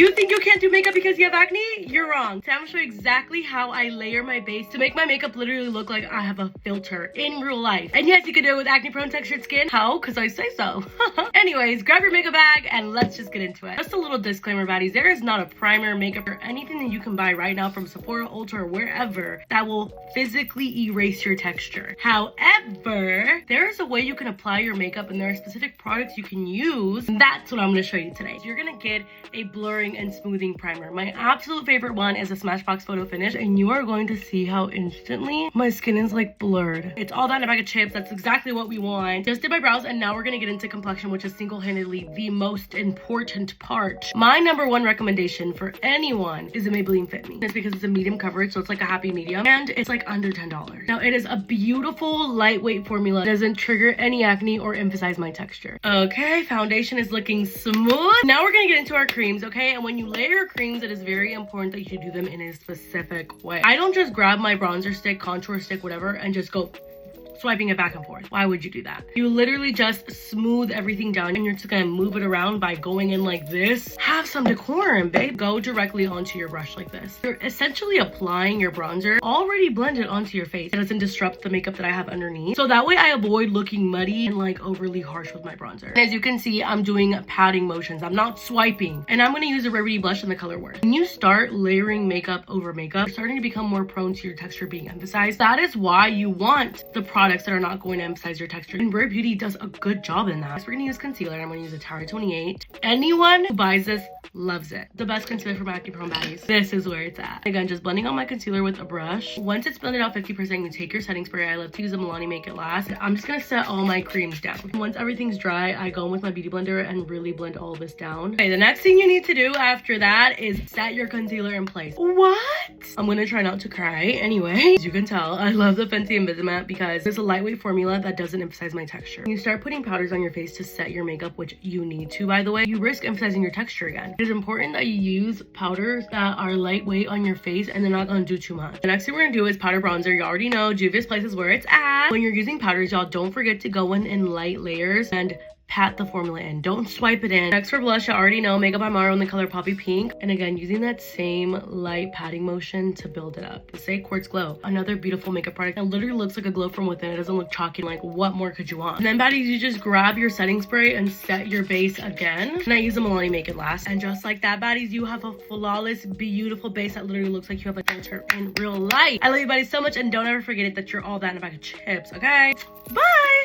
You think you can't do makeup because you have acne? You're wrong. So I'm gonna show you exactly how I layer my base to make my makeup literally look like I have a filter in real life. And yes, you can do it with acne prone textured skin. How? Because I say so. Anyways, grab your makeup bag and let's just get into it. Just a little disclaimer, baddies. There is not a primer, makeup, or anything that you can buy right now from Sephora, Ulta, or wherever that will physically erase your texture. However, there is a way you can apply your makeup and there are specific products you can use. And that's what I'm gonna show you today. So you're gonna get a blurring and smoothing primer. My absolute favorite one is a Smashbox Photo Finish, and you are going to see how instantly my skin is like blurred. It's all that in a bag of chips. That's exactly what we want. Just did my brows, and now we're gonna get into complexion, which is single-handedly the most important part. My number one recommendation for anyone is a Maybelline Fit Me. It's because it's a medium coverage, so it's like a happy medium, and it's like under $10. Now it is a beautiful lightweight formula. It doesn't trigger any acne or emphasize my texture. Okay, foundation is looking smooth. Now we're gonna get into our creams, okay? And when you layer creams, it is very important that you do them in a specific way. I don't just grab my bronzer stick, contour stick, whatever, and just go swiping it back and forth. Why would you do that? You literally just smooth everything down, and you're just gonna move it around by going in like this. Have some decorum, babe. Go directly onto your brush like this. You're essentially applying your bronzer already blended onto your face. It doesn't disrupt the makeup that I have underneath. So that way I avoid looking muddy and like overly harsh with my bronzer. And as you can see, I'm doing patting motions. I'm not swiping. And I'm gonna use a Rarity blush in the color Worth. When you start layering makeup over makeup, you're starting to become more prone to your texture being emphasized. That is why you want the products that are not going to emphasize your texture, and Rare Beauty does a good job in that. So we're gonna use concealer. I'm gonna use a Tower 28. Anyone who buys this loves it. The best concealer for acne prone baddies. This is where it's at. Again, just blending on my concealer with a brush. Once it's blended out 50%, you take your setting spray. I love to use a Milani Make It Last. I'm just gonna set all my creams down. Once everything's dry, I go in with my beauty blender and really blend all this down. Okay, the next thing you need to do after that is set your concealer in place. What? I'm gonna try not to cry. Anyway, as you can tell, I love the Fenty Invisimatte because it's a lightweight formula that doesn't emphasize my texture. When you start putting powders on your face to set your makeup, which you need to, by the way, you risk emphasizing your texture again. It is important that you use powders that are lightweight on your face and they're not gonna do too much. The next thing we're gonna do is powder bronzer. You already know Juvia's Place is where it's at. When you're using powders, y'all, don't forget to go in light layers and pat the formula in. Don't swipe it in. Next for blush, I already know Makeup by Maro in the color Poppy Pink. And again, using that same light patting motion to build it up. Say Quartz Glow. Another beautiful makeup product. It literally looks like a glow from within. It doesn't look chalky. Like, what more could you want? And then, baddies, you just grab your setting spray and set your base again. And I use a Milani Make It Last. And just like that, baddies, you have a flawless, beautiful base that literally looks like you have a filter in real life. I love you, baddies, so much. And don't ever forget it that you're all that in a bag of chips, okay? Bye!